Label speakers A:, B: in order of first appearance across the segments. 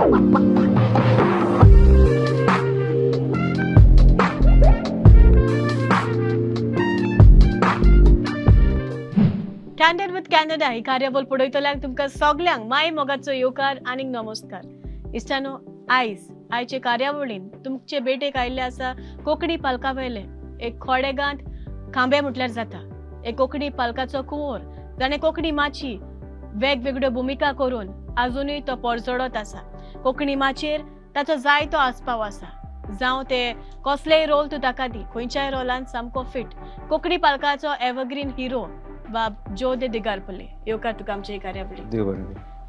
A: कॅन्डेड with Canada ही कार्यावळ पळयतल्यांक तुमकां सगल्यांक माय मोगाचो येवकार आनी नमस्कार. इश्टानो, आयचे कार्यावळीन तुमचे भेटेक आयिल्ले आसा कोंकणी पालका वयले एक खोडेगांठ खांबे म्हटल्यार जाता. एक कोंकणी पालकाचो कुंवर जाणें कोंकणी माची वेगवेगळ्यो भुमिका करून आजुनूय तो परजोडत आसा. कोंकणी माचेर ताचो जायतो आस्पाव आसा. जावं ते कसलेय रोल तूं ताका दी, खंयच्याय रोलान सामको फिट. कोंकणी पालकाचो एव्हरग्रीन हिरो बाब जो दे दिगारपले येवकार तुका आमचे कार्यावळीक.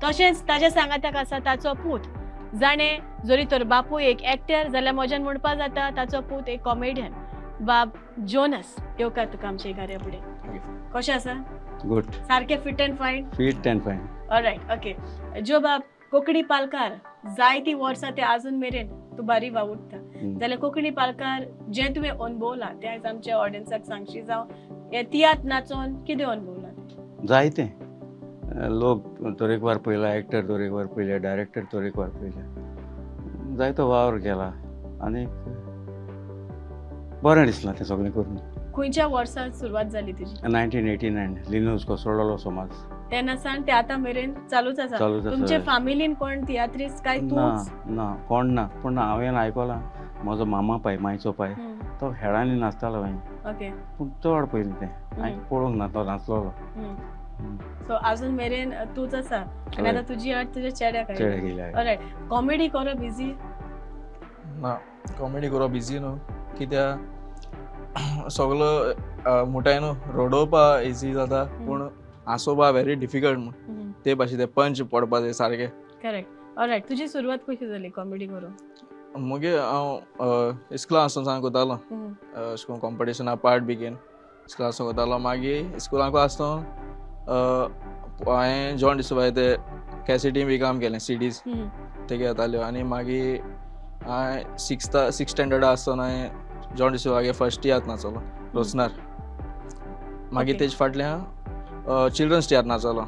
A: तशेंच ताच्या सांगात्याक आसा ताचो पूत, जाणें जरी तर बापूय एक एक्टर जाल्यार म्हज्यान म्हणपा जाता ताचो पूत एक कॉमेडियन बाब जोनस. येवकार तुका आमचे कार्यावळीक. कशें आसा?
B: गुड.
A: सारकें फिट अँड फायन?
B: फिट अँड फायन.
A: All right, okay. जो बाब कोंकणी पालकार जायतीं वर्सां ते आजून मेरेन तूं बारी वावुरता, जाल्यार कोंकणी पालकार जें तुवें अनुभवलां तें आयज आमच्या ऑडियन्साक सांगशी. जावं हे तियात्र नाचोन कितें अनुभवलां?
B: जायते लोक तरेकवार पयला, एक्टर तरेकवार पयले, डायरेक्टर तरेकवार पयले, जायतो वावर केला आनी बरें दिसलां तें सगळें करून.
A: खंयच्या वर्सां सुरवात जाली तुजी?
B: 1989 लिनोज कोसळ्ळो समाज.
A: तेन्ना सावन ते आतां मेरेन चालूच आसा. तुमचे फॅमिलीन कोण तियात्रीस्ट काय तूंच?
B: ना, कोण ना, पूण हांवें आयकलां म्हजो मामा पाय, मायचो पाय, तो हेळांनी नाचतालो हांवें.
A: ओके.
B: पूण चड पयलीं तें हांवें पळोवंक ना तो नाचलोलो.
A: सो आजून मेरेन तूच आसा आनी आतां तुजी आर्ट तुज्या चेड्याक
B: गेल्या.
A: ऑलरायट. कॉमेडी करप इजी?
C: ना, कॉमेडी करप इजी न्हू, कित्याक सगळो मुठाय न्हू रडोवपा इजी जाता पूण हांसोवपा व्हेरी डिफिकल्ट म्हूण ते भाशेन ते पंच पडपा जाय सारके.
A: करेक्ट. ऑलरायट. तुजी सुरवात कशी जाली कॉमेडी करून?
C: मुगे हांव इस्कुलान आसतना कोतालो, अशें करून कॉम्पिटिशना पार्ट बी घेवन इस्कुलान आसतना कोतालो. मागीर इस्कुलांकू आसतना हांवें जॉन डिसोवाय ते कॅसेटी बी काम केलें, सीडीज ते घेताल्यो. आनी मागीर हांवें सिक्स्थ स्टँडर्डा आसतना हांवें जॉन डिसोवागे फर्स्ट तियात्र नाचलो रोसनार. मागीर तेजे फाटल्यान चिल्ड्रन्स तियात्र नाचलो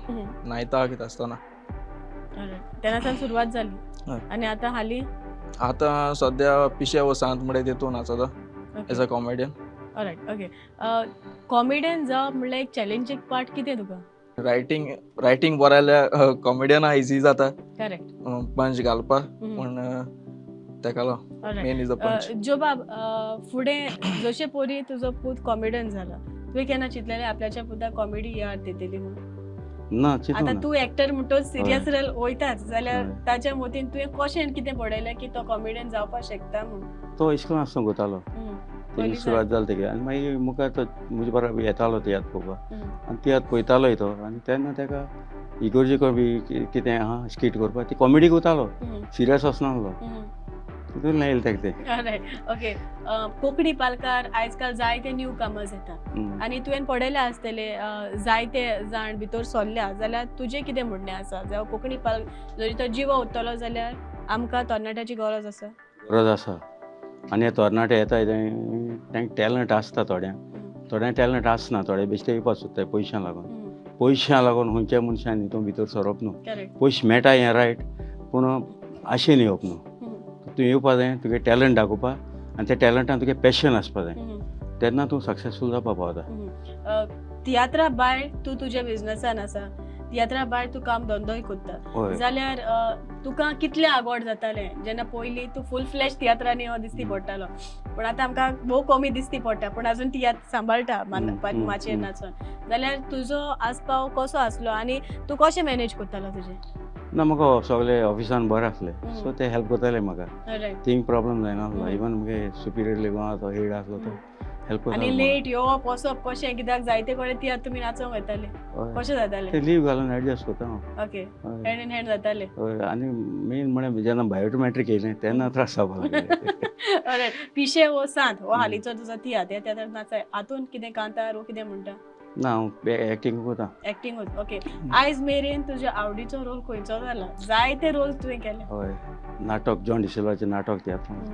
C: नायता कितें आसतना.
A: तेन्नाच्यान सुरवात जाली. आनी आतां हालीं?
C: आतां सद्या पिशे वो सांत म्हणटा तेतून नाचता as a comedian.
A: All right, okay. Comedian जावप म्हणल्यार एक चॅलेंजींग पार्ट कितें तुका?
C: रायटींग बरयल्यार कॉमेडियना इजी जाता.
A: करेक्ट.
C: पंच घालपा, पूण तेका लागून मेन इज द पंच.
A: जो बाब फुडें जशे पोरी तुजो पूत कॉमेडियन जाला, तुवें केन्ना चिंतलेलें आपल्याच्या पुताक कॉमेडी याद दितली म्हणून?
B: ना, चिंतूंक
A: आतां
B: ना.
A: तूं एक्टर म्हणटो सिरियस रोल वयताच, जाल्यार ताच्या मतीन तुवें कशें कितें पडयलें की तो कॉमेडियन जावपाक शकता म्हणून?
B: तो इस्कुलान आसतना कोतालो, तेजी सुरवात जाली तेगे. आनी मागीर मुखार तो म्हजे बरोबर येतालो तियात्र पळोवपाक आनी तियात्र पळयतालोय तो. आनी तेन्ना तेका इगोर्जेको बी कितें आहा स्कीट करपाक ती कॉमेडी कोतालो, सिरियस वचनासलो. तितून येयलें तेका तें.
A: All right, okay. कोंकणी पालकार आयज काल जायते न्यू कमर्स येता आनी तुवें पळयलें आसतले जायते जाण भितर सरल्या, जाल्यार तुजें कितें म्हणणें आसा? जावं कोंकणी पालक जरी तो जिवो उरतलो जाल्यार आमकां तरणाट्याची गरज आसा?
B: गरज आसा. आनी हे तरणाटे येताय तांकां टॅलंट आसता, थोड्यांक टॅलंट आसना, थोडे बेश्टे येवपाक सोदताय पयशां लागून खंयच्या मनशान हितून भितर सरप न्हू. पयशे मेळटा हें रायट, पूण आशेन येवप न्हू. तूं येवपा जाय, तुगे टॅलंट दाखोवपा आनी त्या टॅलंटान तुगे पॅशन आसपा जाय, तेन्ना तूं सक्सेसफूल जावपा पावता.
A: तियात्रा भायर तूं तुज्या बिजनसान आसा, तियात्रा भायर तूं काम धंदोय करता, जाल्यार तुका कितलें आवड जातालें जेन्ना पयलीं तूं फूल फ्लॅश तियात्रांनी दिसती पडटालो, पूण आतां आमकां भोव कमी दिसती पडटा, पूण आजून तियात्र सांबाळटा माचयेर नाचोन, जाल्यार तुजो आस्पाव कसो आसलो आनी तूं कशें मॅनेज करतालो तुजें?
B: ना, म्हाका सगळे ऑफिसान बरें आसले, सो ते हेल्प करताले म्हाका. थिंग प्रॉब्लम जायनासलो. इवन मुगे सुपिरियर लेवल तो हेड आसलो तो हेल्प करतालो.
A: आनी लेट येवप वचप कशें? कित्याक जायते कडेन तियात्र तुमी नाचोंक वयताले, कशें जातालें?
B: ते लीव घालून एडजस्ट करता हांव.
A: ओके. हँड इन हँड जातालें.
B: हय. आनी मेन म्हळ्यार जेन्ना बायोमेट्रीक येयलें तेन्ना त्रास जावपा लागले.
A: ऑलरायट. पिशे वो सांत हो हालींचो तुजो तियात्र, ह्या तियात्रांत नाचाय, हातूंत कितें कांतार वो कितें म्हणटा?
B: ना, हांव एक्टींग करता.
A: एक्टींगूच. ओके. आयज मेरेन तुज्या आवडीचो रोल खंयचो जाला? जायते रोल तुवें केले.
B: हय. नाटक जॉन डिसिल्वाचें नाटक तियात्रांत.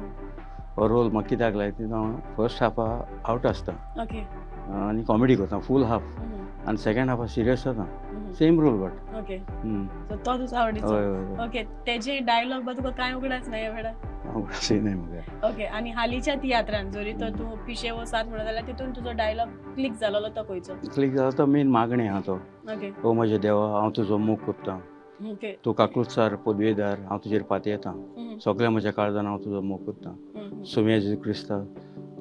B: हो रोल म्हाका कित्याक लायक हांव फर्स्ट हाफा आवट आसता
A: ओके.
B: आनी कॉमेडी करता फूल हाफ आनी सेकंड हाफ सिरियस जाता same role but
A: okay so तो तुजो आवडीचो
B: हय हय
A: ओके तेजे डायलॉग बा तुका कांय उगडाच ना ह्या वेळार
B: अवघड नाही म्हाका
A: ओके आणि हालींच्या तियात्रान जरी तर तूं पिशे वो सात म्हणत जाल्यार तितून तुजो डायलॉग क्लिक जालोलो तो खंयचो
B: क्लिक जाला तो मेन मागणी आहा तो
A: ओके
B: ओ म्हजे देवा हांव तुजो मोग करतां
A: ओके
B: तूं काकुळसार पदवेदार हांव तुजेर पातयेतां सगळ्या म्हज्या काळजान हांव तुजो मोग करतां सुम्या जेजू क्रिस्तांव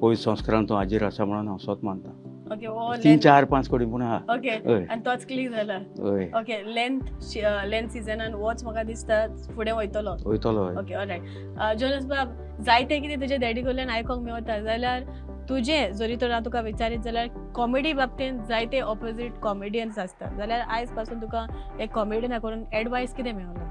B: पयस संस्कारान तूं हाजीर आसा म्हणून हांव स्वत मानतां
A: ओके ओ
B: 3-4-5 कोडी पूण आहा
A: ओके
B: हय
A: आणि तोच क्लिक जाला
B: हय
A: ओके लेंथ सिजनान वॉच म्हाका दिसता फुडें वयतलो
B: वयतलो हय
A: ओके ऑलरायट जोनस बाब जायते कितें तुजे डॅडी कडल्यान आयकोंक मेवता जाल्यार तुजे जरी तर हांव तुका विचारीत जाल्यार कॉमेडी बाबतींत जायते ऑपोजीट कॉमेडियन्स आसतात जाल्यार आयज पासून तुका एक कॉमेडियना करून एडवायस कितें मेवला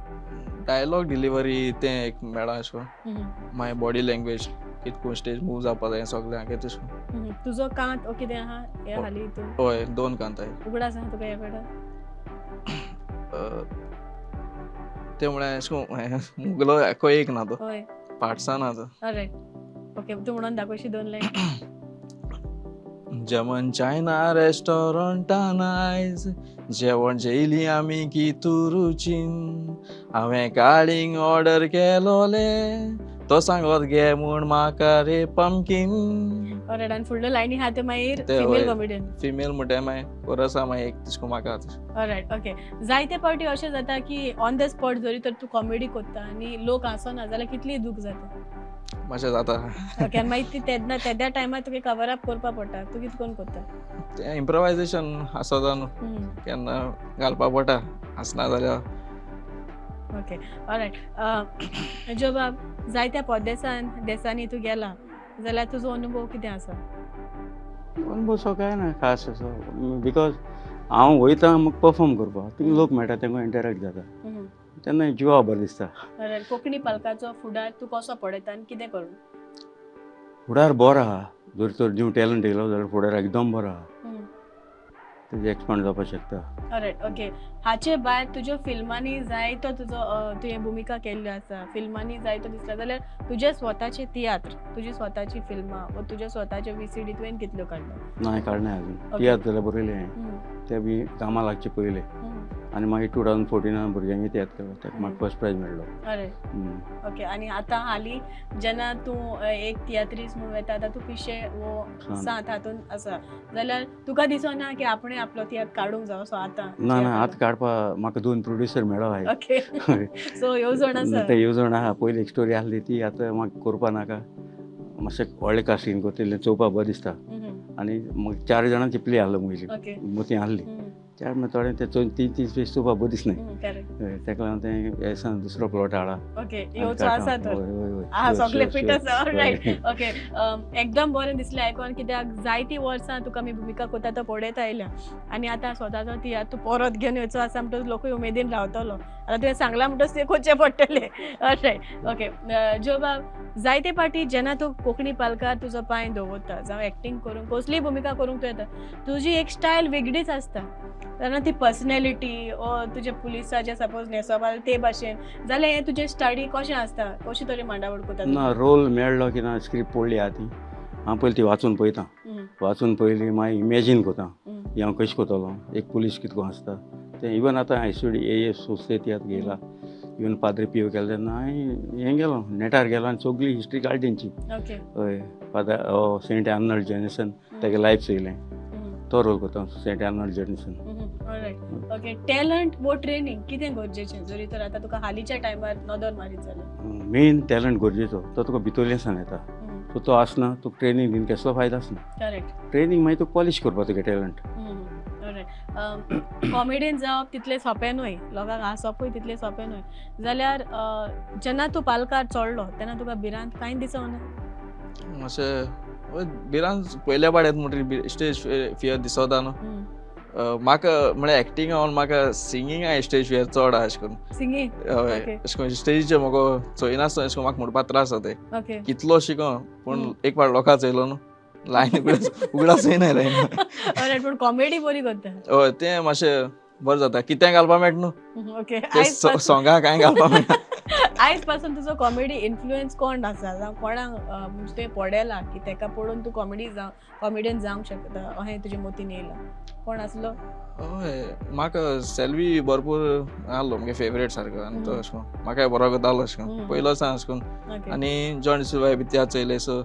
C: डायलॉग डिलिव्हरी तें एक मेळ्ळां अशें करून माय बॉडी लँग्वेज कितको स्टेज मूव जावपा जाय सगळ्यांक तशें करून.
A: तुजो कांत ओ कितें आहा हे हालीं तूं
C: हय 2 कांत आहाय
A: उगडास आहा तुका ह्या वेळार
C: ते म्हळ्यार अशें करून मुगलो एकू एक ना तो
A: हय
C: पार्ट्सां ना तो
A: ऑलरायट ओके तूं म्हणून दाखोवशी 2 लायन
C: जेवण चायना रेस्टॉरंटान आयज जेवण जेयली आमी कितुरुचीन हांवें काळींग ऑर्डर केलोले तो सांगत घे म्हूण म्हाका रे पंपकीन
A: ऑलरायट आनी फुडल्यो लायनी आहा त्यो मागीर
C: ते
A: फिमेल
C: वय.
A: कॉमेडियन
C: फिमेल म्हणटा मागीर कोरस आहा मागीर एक तशें करून म्हाका
A: ऑलरायट ओके जायते फावटी अशें जाता की ऑन द स्पॉट जरी तर तूं कॉमेडी करता आनी लोक आसना जाल्यार कितली दूख जाता
C: मातशें जाता
A: ओके आनी मागीर ती त्या टायमार तुका कवर अप करपा पडटा तूं कितें करून करता
C: तें इम्प्रोवायजेशन आसता न्हू केन्ना घालपा पडटा आसना जाल्यार
A: ओके ऑलरायट जो बाब जायत्या देसांनी तूं गेला जाल्यार तुजो अनुभव कितें आसा
B: अनुभव असो काय ना खास असो बिकॉज हांव वयतां म्हाका परफॉर्म करपाक थिंगा लोक मेळटा तेंका इंटरेक्ट जाता तेन्ना जिवा बरें दिसता
A: ऑलरायट कोंकणी पालकाचो फुडार तूं कसो पळयता आनी कितें करून
B: फुडार बरो आहा जर तर न्यू टॅलंट येयलो जाल्यार फुडार एकदम बरो आहा तेजे एक्सपांड जावपाक शकता
A: ऑलरायट ओके हाचे भायर तुज्यो फिल्मांनी जायतो तुवें भुमिका केल्ल्यो आसा फिल्मांनी जायतो दिसला जाल्यार तुजे स्वताचे तियात्र तुजी स्वताची फिल्मां वा तुजे स्वताचे VCD तुवें कितल्यो काडल्यो
B: नाही काडलें अजून तियात्र जाल्यार बरयलें हांवें ते बी कामां लागचे पयले आनी मागीर 2014 भुरग्यांनी तियात्र केलो ताका म्हाका फर्स्ट प्रायज मेळ्ळो
A: ऑलरायट ओके आनी आतां हालीं जेन्ना तूं एक तियात्रीस म्हणून येता आतां तूं पिशे वो सात हातून आसा जाल्यार तुका दिसना की आपणें आपलो तियात्र काडूंक जावो सो आतां
B: ना ना आतां काडपाक म्हाका 2 प्रोड्युसर मेळ्ळो हाय
A: ओके सो येवजण आसा
B: ते येवजण आहा पयली एक स्टोरी आहली ती आतां म्हाका करपा नाका मातशें व्हडलें कास्टींग करतलें चोवपाक बरें दिसता आनी म्हाका 4 जाणांची प्ले आहलो पयली
A: ओके
B: मोती आहली त्या थोडें ते 3 फेस चोवपाक बरें दिसनाय
A: करेक्ट
B: तेका लागून ते येसान दुसरो प्लॉट हाडा
A: ओके येवचो आसा तर आहा सगळे फिट आसा ऑलरायट ओके एकदम बरें दिसलें आयकोन कित्याक जायतीं वर्सां तुका आमी भुमिका करता तो पळयता आयल्या आनी आतां स्वताचो तियात्र तूं परत घेवन येवचो आसा म्हणटच लोकूय उमेदीन रावतलो आतां तुवें सांगलां म्हणटच ते करचें पडटलें ऑलरायट ओके जो बाब जायते फावटी जेन्ना तूं कोंकणी पालकार तुजो पांय दवरता जावं एक्टींग करूंक कसलीय भुमिका करूंक तूं येता तुजी एक स्टायल वेगळीच आसता तेन्ना ती पर्सनॅलिटी ओ तुजे पुलिसाचे सपोज न्हेसप ते भाशेन जाल्यार हें तुजें स्टडी कशें आसता कशी तरी मांडावळ करता
B: ना रोल मेळ्ळो की ना स्क्रिप्ट पडली आहा ती हांव पयलीं ती वाचून पळयतां वाचून पयलीं मागीर इमॅजीन करतां की हांव कशें करतलो एक पुलीस कितको आसता तें इवन आतां ICD AS सोसायटींत गेला इवन पाद्री PO केलो तेन्ना हांवें हें गेलो नेटार गेलो आनी सगळी हिस्ट्री काडली तेंची हय फादर सेंट आर्नल्ड जेनिसन तेगे लायफ चोयलें तो रोल करता Saint Arnold Jenison
A: alright okay talent वो ट्रेनिंग कितें गरजेचें जरी तर आतां तुका हालींच्या टायमार नदर मारीत जाल्यार
B: मेन टॅलंट गरजेचो तो तुका भितरल्यान येता सो तो आसना तुका ट्रेनींग बीन कसलो फायदो आसना
A: करेक्ट
B: ट्रेनींग मागीर तुका पॉलिश करपा तुगे टॅलंट
A: कॉमेडीयन जावप तितलें सोंपें न्हय लोकांक हांसोपूय तितलें सोंपें न्हय जाल्यार जेन्ना तूं पालकार चडलो तेन्ना तुका भिरांत कांय दिसोना
C: मातशें भिरांत पयल्या पाड्यात म्हणटरी स्टेज फियर दिसोता न्हू म्हाका म्हळ्यार एक्टिंगा वांगडा म्हाका सिंगींगा स्टेज फियर चड आहा अशें करून
A: सिंगींग
C: हय अशें करून स्टेजीचेर म्हाका चोयनासतना अशें करून म्हाका म्हणपाक त्रास जाता
A: ओके
C: कितलो शिको पूण एक फावट लोकां चोयलो न्हू लायन उगडास येयना लायन
A: ऑलरायट पूण कॉमेडी बरी करता
C: हय तें मातशें बरें जाता कितें घालपा मेळटा न्हू
A: ओके
C: ते सोंगा कांय घालपा मेळना
A: आयज पासून तुजो कॉमेडी इन्फ्लुएन्स कोण आसा जावं कोणाक म्हणजे तुवें पडयला की तेका पळोवन तूं कॉमेडियन जावंक शकता अहें तुजे मोतीन येयलां कोण आसलो
C: हय म्हाका सेल्वी भरपूर आहलो म्हगे फेवरेट सारको आनी तो अशें करून म्हाकाय बरो कोतालो अशें करून पयलो सान अशें करून
A: ओके
C: आनी जॉन डिसिल्वाय बी त्या चोयले सो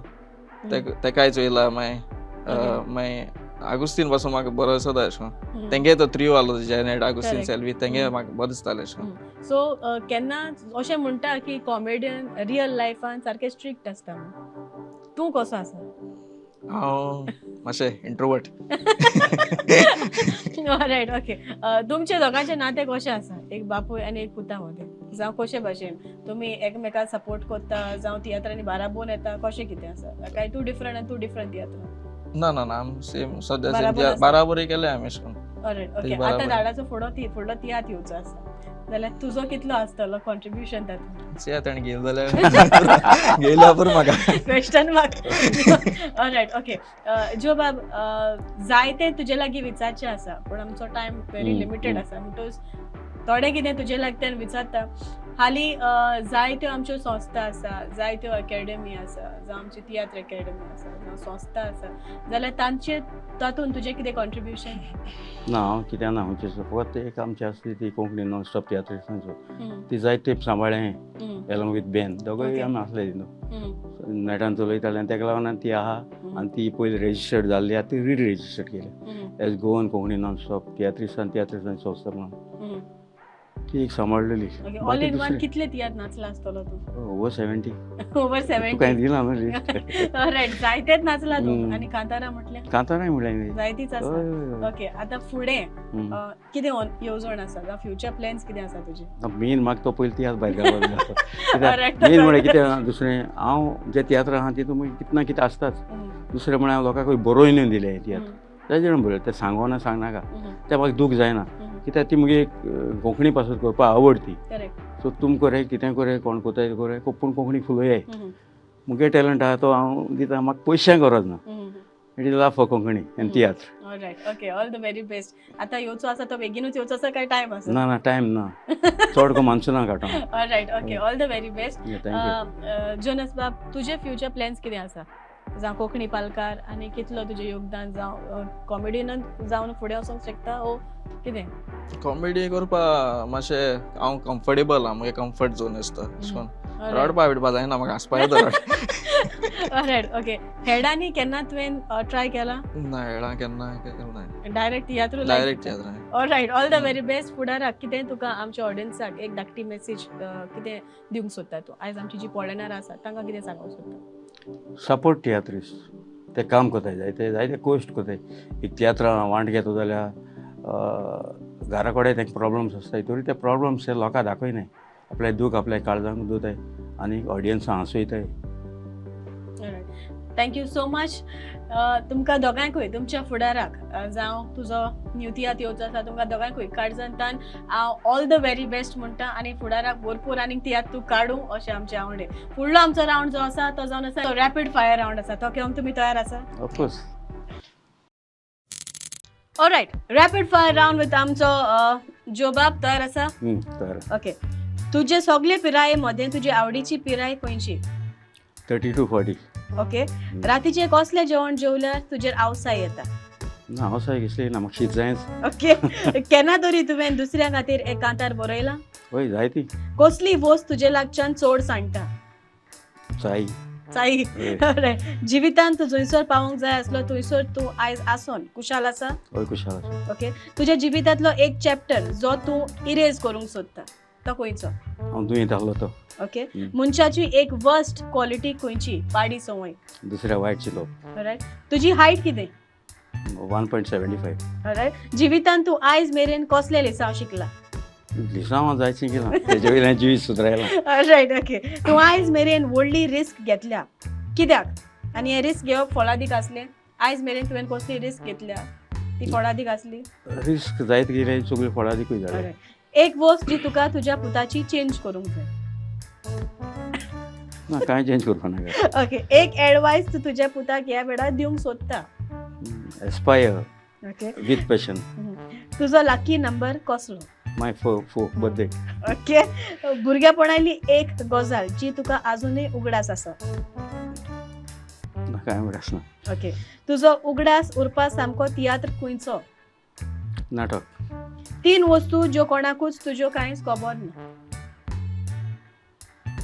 C: तेकाय चोयला मागीर आगुस्तीन पासून म्हाका बरो दिसता अशें करून तेंगे तो त्रियो आहलो जेनेट आगुस्तीन
A: Correct.
C: सेल्वी तेंगे म्हाका बरो दिसतालें अशें करून
A: सो केन्ना अशें म्हणटा की कॉमेडियन रियल लायफान सारके स्ट्रिक्ट आसता म्हणून तूं कसो आसा
C: हांव मातशें इंट्रोवर्ट
A: रायट ओके तुमचे दोगांचे नाते कशें आसा एक बापूय आनी एक पुता मध्ये जावं कशे भाशेन तुमी एकमेकाक सपोर्ट करता जावं तियात्रांनी बाराबोन येता कशें कितें आसा काय तूं डिफरंट आनी तूं डिफरंट तियात्रां
C: ना आम सेम सद्या
A: बराबर
C: सेम
A: आसा.
C: बाराबरी केले आमी अशें करून
A: ऑलरायट ओके
C: तेच
A: आतां
C: बराबर.
A: झाडाचो फुडलो तियात्र येवचो आसा जाल्यार तुजो कितलो आसतलो कॉन्ट्रिब्युशन तातूंत
C: चेया ताणें गेल जाल्यार गेल्या पुरो म्हाका
A: क्वेश्चन ऑलरायट ओके जो बाब जायते तुजे लागीं विचारचे आसा पूण आमचो टायम व्हेरी लिमिटेड आसा म्हणटूच थोडे कितें तुजे लागीं विचारता हालीं जायत्यो आमच्यो संस्था आसा जायत्यो अकॅडमी आसा जावं आमची तियात्र अकॅडमी आसा जावं संस्था आसा जाल्यार तातूंत तुजें कितें कॉन्ट्रिब्युशन
B: ना हांव कित्याक ना म्हणजे फकत एक आमची आसली ती कोंकणी नॉन स्टॉप तियात्र ती जायते सांबाळ्ळें एलोंग विथ बेन दोगूय
A: Okay.
B: आमी आसले तितून नेटान चलयताले आनी तेका लागून ती आहा आनी ती पयली रेजिस्टर्ड जाल्ली आहा ती रिरेजिस्टर्ड केल्या as Goan Konkani non stop तियात्रिसान संस्था म्हणून ती एक सांबाळलेली
A: ऑल इन वन कितले तियात्र नाचला आसतलो तूं
B: ओवर 70
A: ओवर
B: तूं कांय
A: 70
B: दिला न्हू
A: रायट जायतेच नाचला तूं
B: हम्म.
A: आनी कांतारा म्हटल्यार
B: कांताराय म्हणलें
A: जायतीच आसा ओके आतां फुडें कितें येवजण आसा जावं फ्युचर प्लॅन्स कितें आसा तुजे
B: मेन म्हाका तो पयलीं तियात्र भायर घालपाक
A: Alright,
B: मेन म्हळ्यार कितें दुसरें हांव जे तियात्र आहा तितून मागीर कितें ना कितें आसताच दुसरें म्हळ्यार हांव लोकांक बरोवन दिलें तियात्र ताजेर बरयलें तें सांगोना सांगनाका तें म्हाका दूख जायना कित्याक ती मुगे कोंकणी पासून करपाक आवड ती
A: करेक्ट
B: सो तुम करे कितें करे कोण कोताय करे पूण कोंकणी फुलोयाय मुगे टॅलंट आहा तो हांव दिता म्हाका पयशांक गरज ना it is love for Konkani end tiatr
A: all right okay all the very best आतां येवचो आसा तो बेगीनूच येवचो आसा काय टायम आसा
B: ना टायम ना चड को मानसुना काडटा
A: all right okay all the very best
B: thank you
A: Jonas बाब तुजे फ्युचर प्लॅन्स कितें आसा जावं कोंकणी पालकार आनी कितलो तुजें योगदान जावं कॉमेडियन जावन फुडें वचोंक शकता ओ कितें
C: कॉमेडी करपा मातशें हांव कम्फर्टेबल आहा म्हगे कम्फर्ट झोन आसता अशें करून रडपा बिडपा जायना म्हाका हांसपा येता
A: ऑलरायट ओके हेडांनी केन्ना तुवें ट्राय केला
C: ना हेळा केन्ना केन्ना
A: डायरेक्ट तियात्र
C: डायरेक्ट तियात्रांनी
A: alright all the very best फुडाराक कितें तुका आमच्या ऑडियन्साक एक धाकटी मेसेज कितें दिवंक सोदता तूं आयज आमची जी पळयणारां आसा तांकां कितें सांगूंक सोदता
B: सपोर्ट तियात्रिस्ट ते काम कोताय जायते कोश्ट कोताय एक तियात्रां वांट घेता जाल्यार घरा कडेन तेंक प्रॉब्लम्स आसताय तरी ते प्रॉब्लम्स ते लोकांक दाखयनाय आपल्या दूख आपल्या काळजांक दोताय आनी ऑडियन्सां हांसयताय
A: थँक्यू सो मच तुमकां दोगांयकूय तुमच्या फुडाराक जावं तुजो न्यू तियात्र येवचो आसा तुमकां दोगांयकूय काळजांतल्यान हांव ऑल द व्हेरी बेस्ट म्हणटा आनी फुडाराक भरपूर आनीक तियात्र तूं काडूं अशें आमचे आवडे फुडलो आमचो रावंड जो आसा तो जावन आसा रॅपीड फायर रावंड आसा तो घेवंक तुमी तयार आसा
B: of course
A: all right rapid fire round with आमचो जोबाब तयार आसा
B: तर
A: ओके तुजे सगळे पिराये मदें तुजी आवडीची पिराय खंयची
B: 30 to 40
A: ओके रातीचें कसलें जेवण जेवल्यार तुजेर आवसाय येता
B: ना हांव साय घेतली ना म्हाका शीत जायच
A: ओके केन्ना तरी तुवें दुसऱ्या खातीर एक कांतार बरयला
B: हय जाय ती
A: कसली वस्त तुजे लागच्यान चड सांडटा
B: चाई
A: चाई जिवितांत तूं जंयसर पावूंक जाय आसलो थंयसर तूं आयज आसोन कुशाल आसा
B: हय कुशाल आसा
A: ओके तुज्या जिवितांतलो एक चॅप्टर जो तूं इरेज करूंक सोदता तो खंयचो
B: हांव दुयेंत आसलो तो
A: ओके मनशाची एक वर्स्ट क्वॉलिटी खंयची पाडी संवय
B: दुसऱ्या वायट चिलोप
A: रायट तुजी हायट कितें
B: 1.75
A: रायट जिवितांत तूं आयज मेरेन कसले लिसांव शिकला
B: लिसांव हांव जायचें केलां तेजे वयल्यान जिवीत सुदरायलां
A: रायट ओके तूं आयज मेरेन व्हडली रिस्क घेतल्या कित्याक आनी हे रिस्क घेवप फळादीक आसलें आयज मेरेन तुवें कसली रिस्क घेतल्या ती फळादीक आसली
B: रिस्क जायत गेले सगळी फळादीकूय जाले
A: एक वस्त जी तुका तुज्या पुताची चेंज करूंक जाय
B: ना कांय चेंज करपा नाका
A: ओके एक एडवायस तूं तुज्या पुताक ह्या वेळार दिवंक सोदता
B: एस्पायर
A: ओके
B: विथ पॅशन
A: तुजो लकी नंबर कसलो
B: माय बर्थडे.
A: ओके. भुरग्यापणाली एक गजाल जी तुका अजूनही उगडास आसा.
B: काय म्हणस ना.
A: ओके. तुजो उगडास उरपा सामको तियात्र खुंयचो?
B: नाटक.
A: 3 वस्तू ज्यो कोणाकूच तुज्यो कांयच खबर ना.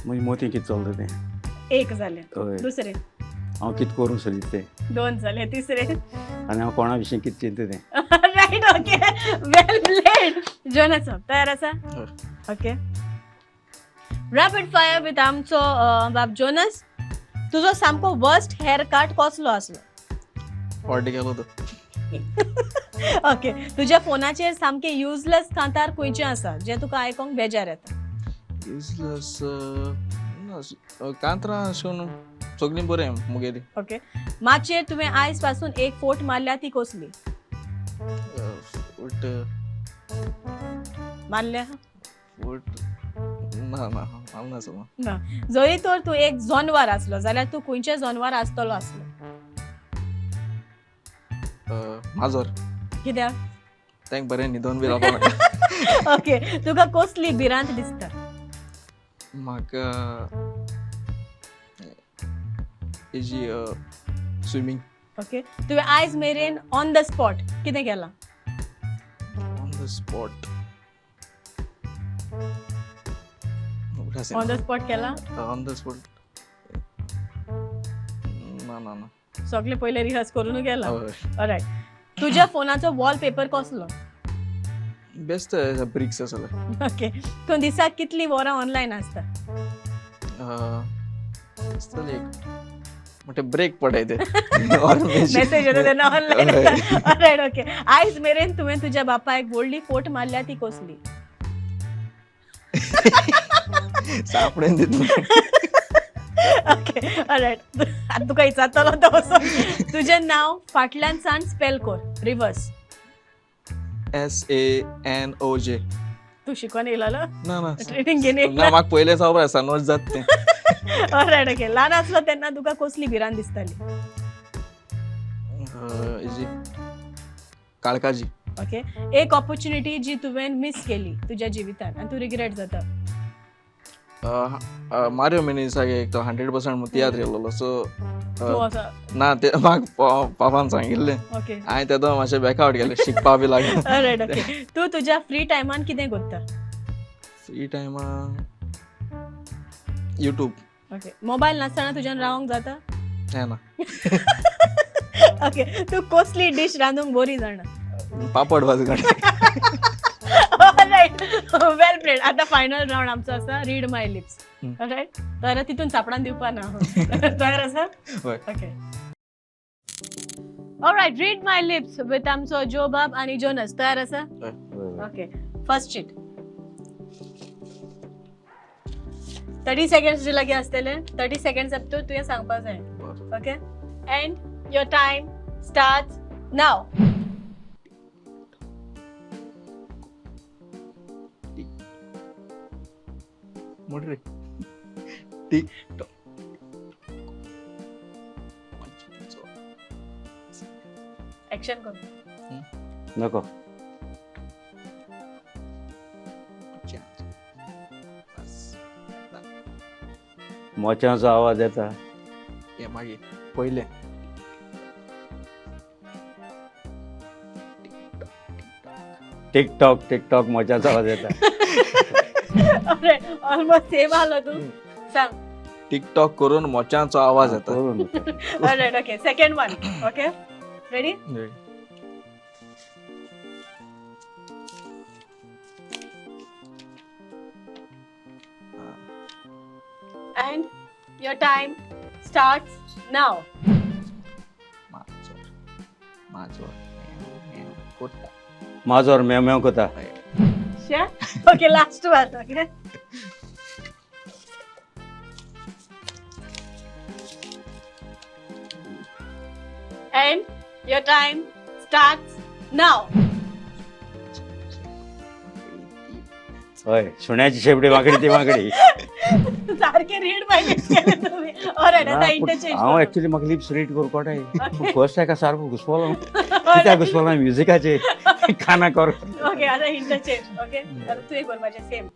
B: म्हणजे मोती कितें चलता तें.
A: एक जालें.
B: हय.
A: दुसरें.
B: हांव कितें करूं सोदीत तें
A: 2 जाले. तिसरें.
B: आनी हांव कोणा विशीं कितें चिंता तें.
A: राईट. ओके. वेल प्लेड. जोनस तयार आसा? ओके. रॅपिड फायर विथ आमचो बाब जोनस. तुजो सामको वर्स्ट हेअर कट कसलो आसलो?
C: फावटी केलो तो.
A: ओके. तुज्या फोनाचेर सामके युजलेस कांतार खंयचें आसा जें तुका आयकोंक बेजार येता?
C: युजलेस कांतरां शिवन सगळीं बरें मुगेली.
A: ओके. माचयेर तुवें आयज पासून एक फोट मारल्या ती कसली?
C: फूट
A: मारल्या?
C: फूट ना हांव ना समज.
A: ना. जरी तर तूं एक जनवार आसलो जाल्यार तूं खंयचें जनवार आसतलो आसलो?
C: माजर.
A: कित्याक?
C: तेंक बरें न्हिदोन बी रावपा मेळटा.
A: ओके. तुका कसली भिरांत दिसता?
C: म्हाका हेजी स्विमींग.
A: ओके. तुवें आयज मेरेन ऑन द स्पॉट कितें केलां?
C: On the spot
A: on the spot केलां?
C: ऑन द स्पॉट ना
A: सगळे पयले रिहर्स करून गेला.
C: हय.
A: ऑलराइट. तुज्या फोनाचो वॉलपेपर कसलो?
C: बेस्ट ब्रिक्स आसले.
A: ओके. तूं दिसाक कितलीं वरां ऑनलायन आसता?
C: आसतली एक म्हणजे ब्रेक पडाय ते.
A: मेसेज येता तेन्ना ऑनलायन. ऑलराइट. ओके. आयज मेरेन तुवें तुज्या बापायक व्हडली फोट मारल्या ती कसली?
C: सापडेन दितलो.
A: ओके. ऑलराइट. आतां तुका विचारतलो तो वचून. तुजें नांव फाटल्यान सावन स्पेल कर. रिवर्स.
C: SANOJ.
A: तूं शिकून येयलो?
C: ना
A: ट्रेनिंग घेवन
C: ना
A: येयला?
C: म्हाका पयलें खबर आसा नोट जात तें.
A: ऑलराइट. ओके. ल्हान आसलो तेन्ना तुका कसली भिरांत दिसताली?
C: हेजी काळकाजी.
A: ओके. एक ऑपॉर्च्युनिटी जी तुवें मिस केली तुज्या जिवितांत आनी तूं रिग्रेट जाता?
C: मारियो मिनीसाक एक तो 100% म्हूण तियात्र येयलोलो सो
A: तूं असो.
C: ना ते म्हाका पापान सांगिल्लें.
A: ओके.
C: हांवें तेदो मातशें बॅकआउट केलें शिकपा बी लागून.
A: ऑलराइट. ओके. तूं तुज्या फ्री टायमान कितें करता?
C: फ्री टायमा युट्यूब.
A: ओके. मोबायल नासतना तुज्यान रावंक जाता?
C: हें ना
A: ओके. तूं कसली डिश रांदूंक बरी जाणा?
C: पापड भाजी काडटा.
A: ऑलराइट. वेल प्लेड. आतां फायनल राउंड आमचो आसा रीड माय लिप्स. ऑलराइट. तर तितून सापडान दिवपा ना. तयार आसा?
C: हय.
A: Okay. Alright. Read my lips with आमचो जो बाब आनी जोनस. तयार आसा? ओके. First sheet. 30 सेकंड्स लागीं आसतले. 30 सेकंड्स अप टू तुवें सांगपा जाय. Okay. And your time starts now.
C: मोठ रे. Tick tock.
A: एक्शन कर.
B: नको. मोच्याचो आवाज येता.
C: हे मागीर पयलें
B: टिकटॉक मोच्याचो आवाज येता.
A: ऑलमोस्ट सेम आलो तू. सांग.
C: टिकटॉक करून मोच्यांचो आवाज येता.
A: Alright. Okay. Second one. Okay. Ready? And your time starts now.
B: माजोर मेव मेव कोता.
A: Sure? Okay, last one. Okay. And your time starts now.
B: होय सुण्याची शेपडी वाकडी ती वाकडी.
A: सारखे रीड माहिती केले तुम्ही. Alright, आता interchange
B: हांव
A: करू.
B: एक्चुअली म्हाका लिप्स रीड करूं कोटाय
A: Okay.
B: फर्स्ट हाका सारको घुसपलो कित्याक घुसपलो म्युजिकाचे काना कर
A: ओके आता इंटरचेंज. ओके आता तू एक बोल माझ्या same.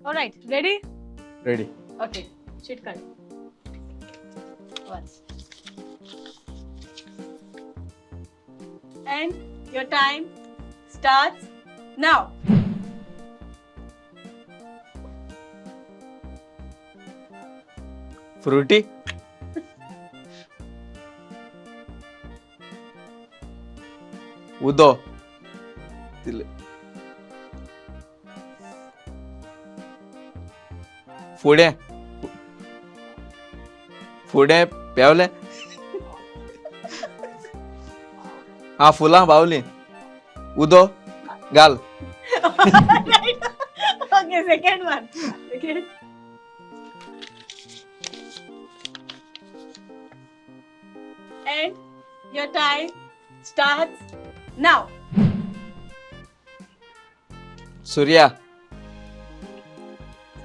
A: Alright ready.
B: Ready
A: okay sheet काढ. Once. And your time starts now.
C: Frooti उदो दिले फुडें फुडें पेवले हा फुलां बावली उदो घाल
A: Okay, second one. Okay. And your time starts now.
C: Surya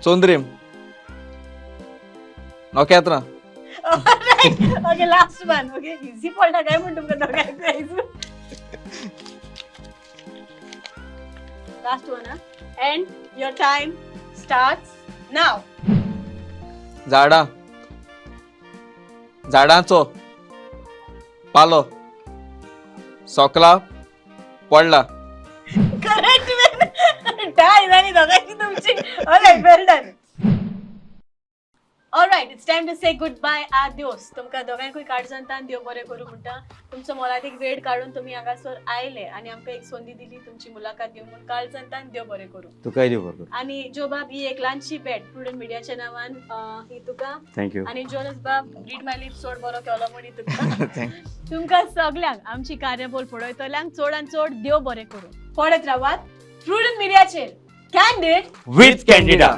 C: चोंद्रीम नोकेत्रां
A: Alright. Okay, last one. Okay, easy पडला काय म्हणतो तुमका दोघांचं. Last one, huh? And your time starts now.
C: झाडां झाडांचो पालो सोकला पडला
A: Correct, man. Tie झाली दोघांची तुमची. Alright, well done. Alright, it's time to say goodbye. Adios. तुमका दोघांकूय काळजांतान देव बरें करूं म्हणटा. तुमचो मोलादीक वेळ काढून तुम्ही हांगासर आयले आणि आमकां एक संदी दिली तुमची मुलाखत घेऊन म्हणून काळजांतान देव बरें करूं.
B: तुकाय देव बरो
A: आणि जो बाब ही एक ल्हानशी भेट प्रुडंट मिडियाच्या नावान ही तुका
B: थँक्यू
A: आणि जोनस बाब रीड माय लिप्स चड बरो केलो म्हणी तुका. तुमकां सगल्यांक आमची कार्यावळ पळयतल्यांक चडांत चड देव बरें करूं. पळयत रावात प्रुडंट मिडियाचेर कॅन्डिड
B: विथ कॅन्डिडा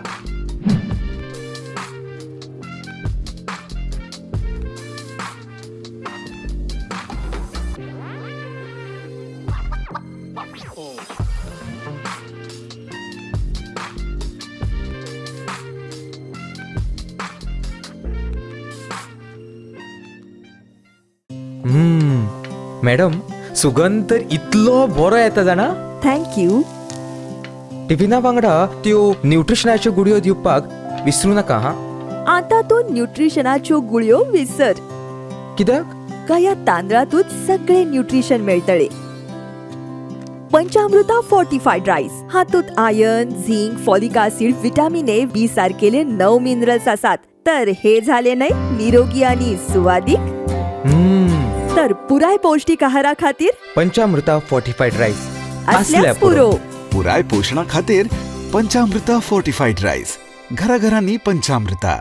D: मॅडम सुगंध तर इतलो बरो येता जाणा.
E: थँक्यू.
D: टिफिना वांगडा त्यो न्यूट्रिशनाच्यो गुडयो दिवपाक विसरूं नाका हा.
E: आता तू न्यूट्रिशनाच्यो गुळयो विसर.
D: कित्याक?
E: का या तांदळातूच सगळे न्यूट्रिशन मेळटले. पंचामृता फोर्टिफाईड राईस हातूंत iron, zinc, folic acid, vitamin A, B सारकेले 9 मिनरल्स आसात. तर हे झाले नाही निरोगी आणि सुवादिक. तर पुराय पौष्टिक आहारा खातीर
D: पंचामृता फोर्टिफाईड राईस
E: असल्यास पुरो.
F: पुराय पोषणा खातीर पंचामृता फोर्टिफाईड राईस घराघरांनी पंचामृता.